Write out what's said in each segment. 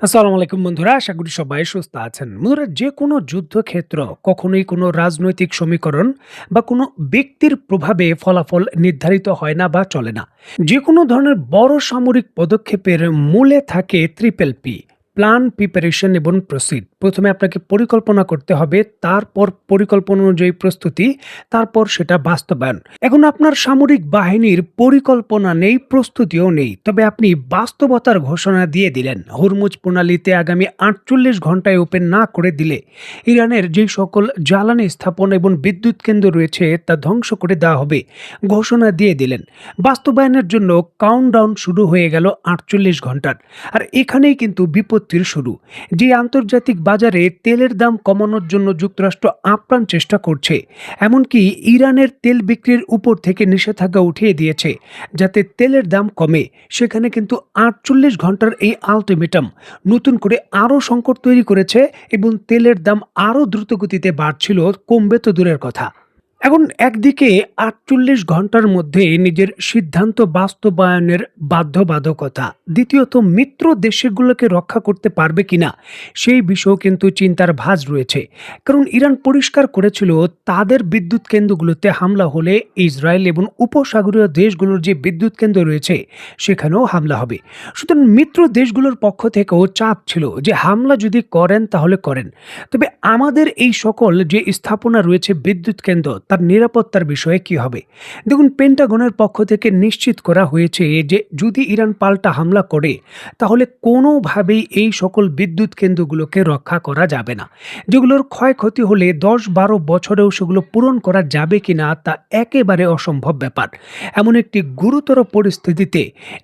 আসসালামু আলাইকুম বন্ধুরা, আশা করি সবাই সুস্থ আছেন। বন্ধুরা, যে কোনো যুদ্ধক্ষেত্র কখনোই কোনো রাজনৈতিক সমীকরণ বা কোনো ব্যক্তির প্রভাবে ফলাফল নির্ধারিত হয় না বা চলে না। যে কোনো ধরনের বড় সামরিক পদক্ষেপের মূলে থাকে ট্রিপল পি: প্ল্যান, প্রিপারেশন এবং প্রসিড। প্রথমে আপনাকে পরিকল্পনা করতে হবে, তারপর পরিকল্পনা অনুযায়ী প্রস্তুতি, তারপর সেটা বাস্তবায়ন। এখন আপনার সামরিক বাহিনীর পরিকল্পনা নেই, প্রস্তুতিও নেই, তবে আপনি বাস্তবতার ঘোষণা দিয়ে দিলেন। হরমুজ প্রণালীতে আগামী ৪৮ ঘন্টায় ওপেন না করে দিলে ইরানের যে সকল জ্বালানি স্থাপন এবং বিদ্যুৎ কেন্দ্র রয়েছে তা ধ্বংস করে দেওয়া হবে ঘোষণা দিয়ে দিলেন। বাস্তবায়নের জন্য কাউন্টডাউন শুরু হয়ে গেল ৪৮ ঘন্টার। আর এখানেই কিন্তু বিপত্তির শুরু। যে আন্তর্জাতিক বাজারে তেলের দাম কমানোর জন্য যুক্তরাষ্ট্র আপ্রাণ চেষ্টা করছে, এমনকি ইরানের তেল বিক্রির উপর থেকে নিষেধাজ্ঞা উঠিয়ে দিয়েছে যাতে তেলের দাম কমে, সেখানে কিন্তু ৪৮ ঘন্টার এই আলটিমেটাম নতুন করে আরও সংকট তৈরি করেছে এবং তেলের দাম আরও দ্রুতগতিতে বাড়ছিল, কমবে তো দূরের কথা। এখন একদিকে ৪৮ ঘন্টার মধ্যে নিজের সিদ্ধান্ত বাস্তবায়নের বাধ্যবাধকতা, দ্বিতীয়ত মিত্র দেশগুলোকে রক্ষা করতে পারবে কিনা সেই বিষয়েও কিন্তু চিন্তার ভাঁজ রয়েছে। কারণ ইরান পরিষ্কার করেছিল তাদের বিদ্যুৎ কেন্দ্রগুলোতে হামলা হলে ইসরায়েল এবং উপসাগরীয় দেশগুলোর যে বিদ্যুৎ কেন্দ্র রয়েছে সেখানেও হামলা হবে। সুতরাং মিত্র দেশগুলোর পক্ষ থেকেও চাপ ছিল যে হামলা যদি করেন তাহলে করেন, তবে আমাদের এই সকল যে স্থাপনা রয়েছে বিদ্যুৎ কেন্দ্র তার নিরাপত্তার বিষয়ে কি হবে। দেখুন, পেন্টাগনের পক্ষ থেকে নিশ্চিত করা হয়েছে যে যদি ইরান পাল্টা হামলা করে তাহলে কোনোভাবেই এই সকল বিদ্যুৎ কেন্দ্রগুলোকে রক্ষা করা যাবে না। যেগুলোর ক্ষয়ক্ষতি হলে ১০-১২ বছরেও সেগুলো পূরণ করা যাবে কিনা তা একেবারে অসম্ভব ব্যাপার। এমন একটি গুরুতর পরিস্থিতিতে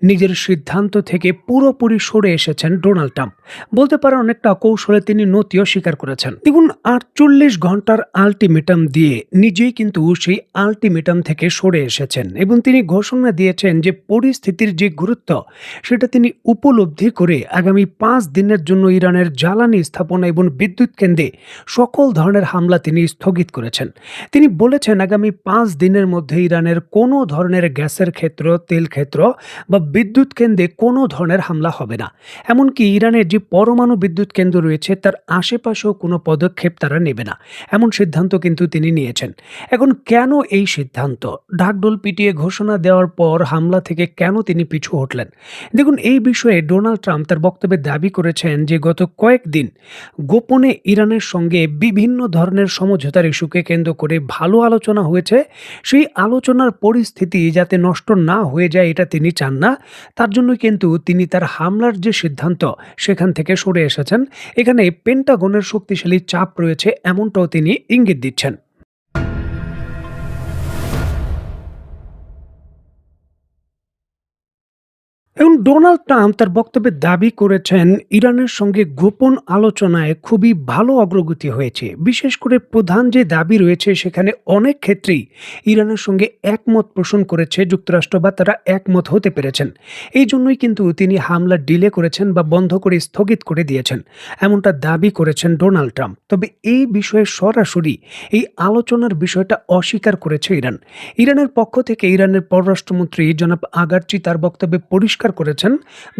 নিজের সিদ্ধান্ত থেকে পুরোপুরি সরে এসেছেন ডোনাল্ড ট্রাম্প। বলতে পারেন অনেকটা কৌশলে তিনি নতিও স্বীকার করেছেন। দেখুন, ৪৮ ঘন্টার আলটিমেটাম দিয়ে নিজেই কিন্তু সেই আলটিমেটাম থেকে সরে এসেছেন এবং তিনি ঘোষণা দিয়েছেন যে পরিস্থিতির যে গুরুত্ব সেটা তিনি উপলব্ধি করে আগামী ৫ দিনের জন্য ইরানের জ্বালানি স্থাপনা এবং বিদ্যুৎ কেন্দ্রে সকল ধরনের হামলা তিনি স্থগিত করেছেন। তিনি বলেছেন আগামী ৫ দিনের মধ্যে ইরানের কোনো ধরনের গ্যাসের ক্ষেত্র, তেল ক্ষেত্র বা বিদ্যুৎ কেন্দ্রে কোনো ধরনের হামলা হবে না। এমনকি ইরানের যে পরমাণু বিদ্যুৎ কেন্দ্র রয়েছে তার আশেপাশেও কোনো পদক্ষেপ তারা নেবে না, এমন সিদ্ধান্ত কিন্তু তিনি নিয়েছেন। এখন কেন এই সিদ্ধান্ত? ঢাকঢোল পিটিয়ে ঘোষণা দেওয়ার পর হামলা থেকে কেন তিনি পিছু হটলেন? দেখুন, এই বিষয়ে ডোনাল্ড ট্রাম্প তার বক্তব্যে দাবি করেছেন যে গত কয়েকদিন গোপনে ইরানের সঙ্গে বিভিন্ন ধরনের সমঝোতার ইস্যুকে কেন্দ্র করে ভালো আলোচনা হয়েছে। সেই আলোচনার পরিস্থিতি যাতে নষ্ট না হয়ে যায় এটা তিনি চান না। তার জন্যই কিন্তু তিনি তার হামলার যে সিদ্ধান্ত সেখান থেকে সরে এসেছেন। এখানে পেন্টাগনের শক্তিশালী চাপ রয়েছে এমনটাও তিনি ইঙ্গিত দিচ্ছেন। এবং ডোনাল্ড ট্রাম্প তার বক্তব্যে দাবি করেছেন ইরানের সঙ্গে গোপন আলোচনায় খুবই ভালো অগ্রগতি হয়েছে। বিশেষ করে প্রধান যে দাবি রয়েছে সেখানে অনেক ক্ষেত্রেই ইরানের সঙ্গে একমত পোষণ করেছে যুক্তরাষ্ট্র, বা তারা একমত হতে পেরেছেন। এই জন্যই কিন্তু তিনি হামলা ডিলে করেছেন বা বন্ধ করে স্থগিত করে দিয়েছেন, এমনটা দাবি করেছেন ডোনাল্ড ট্রাম্প। তবে এই বিষয়ে সরাসরি এই আলোচনার বিষয়টা অস্বীকার করেছে ইরান। ইরানের পক্ষ থেকে ইরানের পররাষ্ট্রমন্ত্রী জনাব আগারচি তার বক্তব্যে পরিষ্কার করেছেন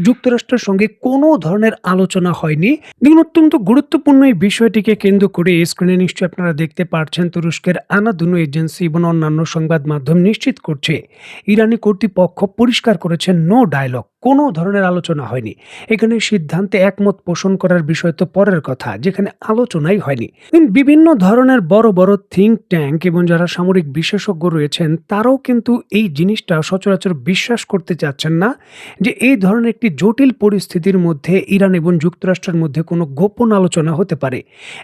যুক্তরাষ্ট্রের সঙ্গে কোনো ধরনের আলোচনা হয়নি। দেখুন, অত্যন্ত গুরুত্বপূর্ণ এই বিষয়টিকে কেন্দ্র করে স্ক্রিনে নিশ্চয়ই আপনারা দেখতে পাচ্ছেন তুরস্কের আনাদুনু এজেন্সি এবং অন্যান্য সংবাদ মাধ্যম নিশ্চিত করছে ইরানি কর্তৃপক্ষ পরিষ্কার করেছেন নো ডায়ালগ, কোনো ধরনের আলোচনা হয়নি। এখানে সিদ্ধান্তে একমত পোষণ করার বিষয় তো পরের কথা, যেখানে আলোচনাই হয়নি। বিভিন্ন ধরনের বড় বড় থিঙ্ক ট্যাঙ্ক এবং যারা সামরিক বিশেষজ্ঞ রয়েছেন তারাও কিন্তু এই জিনিসটা সচরাচর বিশ্বাস করতে চাচ্ছেন না যে এই ধরনের একটি জটিল পরিস্থিতির মধ্যে ইরান এবং যুক্তরাষ্ট্রের মধ্যে কোনো গোপন আলোচনা হতে পারে।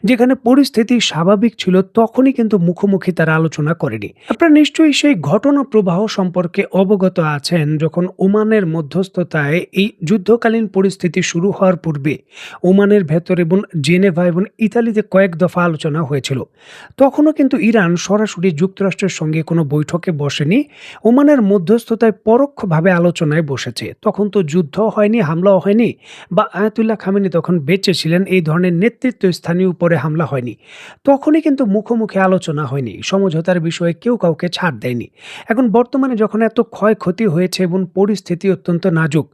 যেখানে পরিস্থিতি স্বাভাবিক ছিল তখনই কিন্তু মুখোমুখি তারা আলোচনা করেনি। আপনারা নিশ্চয়ই সেই ঘটনা প্রবাহ সম্পর্কে অবগত আছেন যখন ওমানের মধ্যস্থতায় এই যুদ্ধকালীন পরিস্থিতি শুরু হওয়ার পূর্বে ওমানের ভেতর এবং জেনেভা এবং ইতালিতে কয়েক দফা আলোচনা হয়েছিল। তখনও কিন্তু ইরান সরাসরি যুক্তরাষ্ট্রের সঙ্গে কোনো বৈঠকে বসেনি, ওমানের মধ্যস্থতায় পরোক্ষভাবে আলোচনায় বসেছে। তখন তো যুদ্ধ হয়নি, হামলাও হয়নি, বা আয়াতুল্লাহ খামেনি তখন বেঁচে ছিলেন, এই ধরনের নেতৃত্ব স্থানীয় উপরে হামলা হয়নি। তখনই কিন্তু মুখোমুখি আলোচনা হয়নি, সমঝোতার বিষয়ে কেউ কাউকে ছাড় দেয়নি। এখন বর্তমানে যখন এত ক্ষয়ক্ষতি হয়েছে এবং পরিস্থিতি অত্যন্ত নাজুক যুগ।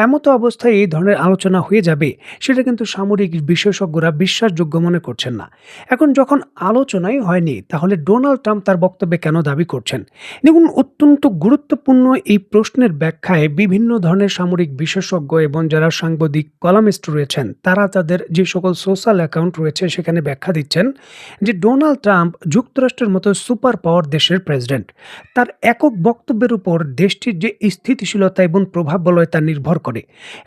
এমতো অবস্থায় এই ধরনের আলোচনা হয়ে যাবে, সেটা কিন্তু সামরিক বিশেষজ্ঞরা বিশ্বাসযোগ্য মনে করছেন না। এখন যখন আলোচনাই হয়নি, তাহলে ডোনাল্ড ট্রাম্প তার বক্তব্যে কেন দাবি করছেন? দেখুন, অত্যন্ত গুরুত্বপূর্ণ এই প্রশ্নের ব্যাখ্যায় বিভিন্ন ধরনের সামরিক বিশেষজ্ঞ এবং যারা সাংবাদিক কলামিস্ট রয়েছেন, তারা তাদের যে সকল সোশ্যাল অ্যাকাউন্ট রয়েছে সেখানে ব্যাখ্যা দিচ্ছেন যে ডোনাল্ড ট্রাম্প যুক্তরাষ্ট্রের মতো সুপার পাওয়ার দেশের প্রেসিডেন্ট। তার একক বক্তব্যের উপর দেশটির যে স্থিতিশীলতা এবং প্রভাব বলয় তা নির্ভর করে।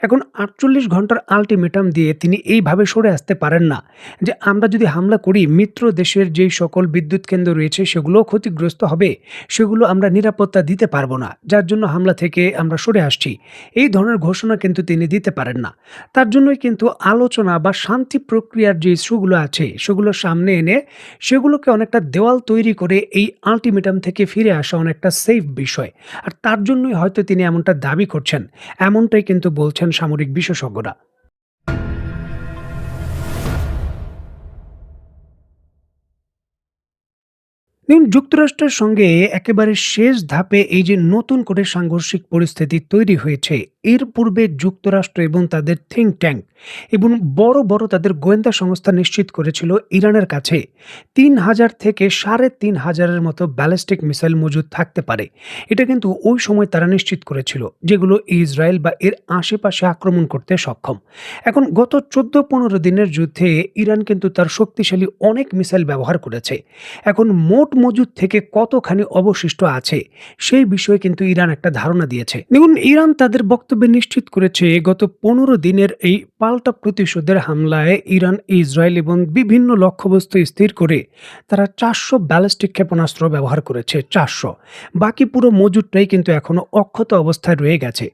এখন ৪৮ ঘন্টার আল্টিমেটাম দিয়ে তিনি এইভাবে সরে আসতে পারেন না যে আমরা যদি হামলা করি, মিত্র দেশের যেই সকল বিদ্যুৎ কেন্দ্র রয়েছে সেগুলোও ক্ষতিগ্রস্ত হবে, সেগুলো আমরা নিরাপত্তা দিতে পারবো না, যার জন্য হামলা থেকে আমরা সরে আসছি। এই ধরনের ঘোষণা কিন্তু তিনি দিতে পারেন না। তার জন্যই কিন্তু আলোচনা বা শান্তি প্রক্রিয়ার যে ইস্যুগুলো আছে সেগুলো সামনে এনে সেগুলোকে অনেকটা দেওয়াল তৈরি করে এই আল্টিমেটাম থেকে ফিরে আসা অনেকটা সেফ বিষয়। আর তার জন্যই হয়তো তিনি এমনটা দাবি করছেন। এমনটাই কিন্তু বলছেন সামরিক বিশেষজ্ঞরা। দেখুন, যুক্তরাষ্ট্রের সঙ্গে একেবারে শেষ ধাপে এই যে নতুন করে সাংঘর্ষিক পরিস্থিতি তৈরি হয়েছে, এর পূর্বে যুক্তরাষ্ট্র এবং তাদের থিঙ্ক ট্যাঙ্ক এবং বড় বড় তাদের গোয়েন্দা সংস্থা নিশ্চিত করেছিল ইরানের কাছে ৩,০০০ থেকে ৩,৫০০-এর মতো ব্যালিস্টিক মিসাইল মজুদ থাকতে পারে। এটা কিন্তু ওই সময় তারা নিশ্চিত করেছিল, যেগুলো ইসরায়েল বা এর আশেপাশে আক্রমণ করতে সক্ষম। এখন গত ১৪-১৫ দিনের যুদ্ধে ইরান কিন্তু তার শক্তিশালী অনেক মিসাইল ব্যবহার করেছে। এখন মোট মজুদ থেকে কতখানি অবশিষ্ট আছে সেই বিষয়ে কিন্তু ইরান একটা ধারণা দিয়েছে। দেখুন, ইরান তাদের বক্তব্যে নিশ্চিত করেছে গত ১৫ দিনের এই পাল্টা প্রতিশোধের হামলায় ইরান, ইসরায়েল এবং বিভিন্ন লক্ষ্যবস্তু স্থির করে তারা ৪০০ ব্যালিস্টিক ক্ষেপণাস্ত্র ব্যবহার করেছে। ৪০০, বাকি পুরো মজুদটাই কিন্তু এখনো অক্ষত অবস্থায় রয়ে গেছে।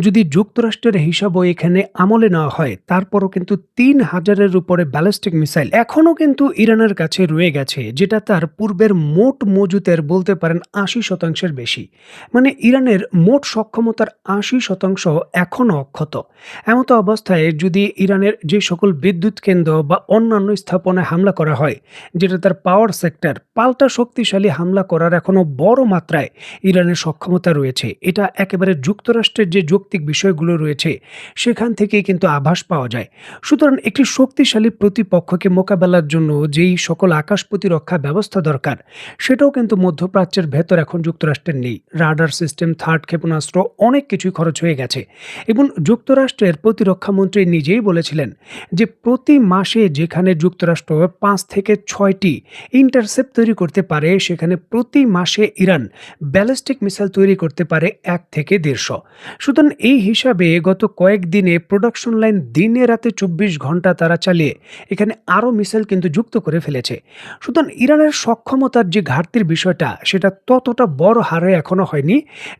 যদি যুক্তরাষ্ট্রের হিসাবও এখানে আমলে নেওয়া হয়, তারপরও কিন্তু ৩,০০০-এর উপরে ব্যালিস্টিক মিসাইল এখনো কিন্তু ইরানের কাছে রয়ে গেছে, যেটা তার পূর্বের মোট মজুদের বলতে পারেন ৮০% বেশি। মানে ইরানের মোট সক্ষমতার ৮০% এখনও অক্ষত। এমতো অবস্থায় যদি ইরানের যে সকল বিদ্যুৎ কেন্দ্র বা অন্যান্য স্থাপনায় হামলা করা হয়, যেটা তার পাওয়ার সেক্টর, পাল্টা শক্তিশালী হামলা করার এখনো বড় মাত্রায় ইরানের সক্ষমতা রয়েছে। এটা একেবারে যুক্তরাষ্ট্রের যে যৌক্তিক বিষয়গুলো রয়েছে সেখান থেকেই কিন্তু আভাস পাওয়া যায়। সুতরাং একটি শক্তিশালী প্রতিপক্ষকে মোকাবেলার জন্য যেই সকল আকাশ প্রতিরক্ষা ব্যবস্থা দরকার, সেটাও কিন্তু মধ্যপ্রাচ্যের ভেতর এখন যুক্তরাষ্ট্রের নেই। রাডার সিস্টেম, থার্ড ক্ষেপণাস্ত্র, অনেক কিছুই খরচ হয়ে গেছে। এবং যুক্তরাষ্ট্রের প্রতিরক্ষা মন্ত্রী নিজেই বলেছিলেন যে প্রতি মাসে যেখানে যুক্তরাষ্ট্র ৫ থেকে ৬টি ইন্টারসেপ্ট তৈরি করতে পারে, সেখানে প্রতি মাসে ইরান ব্যালিস্টিক মিসাইল তৈরি করতে পারে ১ থেকে ১৫০। সুতরাং এই হিসাবে গত কয়েকদিনে প্রোডাকশন লাইন দিনে রাতে ২৪ ঘন্টা তারা চালিয়ে এখানে আরও মিসাইল কিন্তু যুক্ত করে ফেলেছে। সুতরাং ইরানের সক্ষমতার যে ঘাটতির বিষয়টা, সেটা ততটা বড় হারে এখনো হয়নি,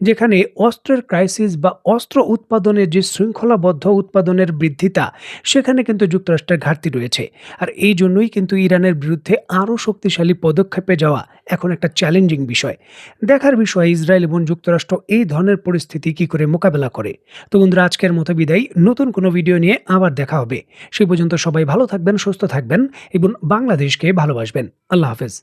যেখানে অস্ত্রের ক্রাইসিস বা অস্ত্র উৎপাদনের যে শৃঙ্খলাবদ্ধ উৎপাদনের বৃদ্ধিতা, সেখানে কিন্তু যুক্তরাষ্ট্রের ঘাটতি রয়েছে। আর এই জন্যই কিন্তু ইরানের বিরুদ্ধে আরও শক্তিশালী পদক্ষেপে যাওয়া এখন একটা চ্যালেঞ্জিং বিষয়। দেখার বিষয় ইসরায়েল এবং যুক্তরাষ্ট্র এই ধরনের পরিস্থিতি কি করে মোকাবেলা করে। তো বন্ধুরা, আজকের মতো বিদায়। নতুন কোনো ভিডিও নিয়ে আবার দেখা হবে। সেই পর্যন্ত সবাই ভালো থাকবেন, সুস্থ থাকবেন এবং বাংলাদেশকে ভালোবাসবেন। আল্লাহ হাফেজ।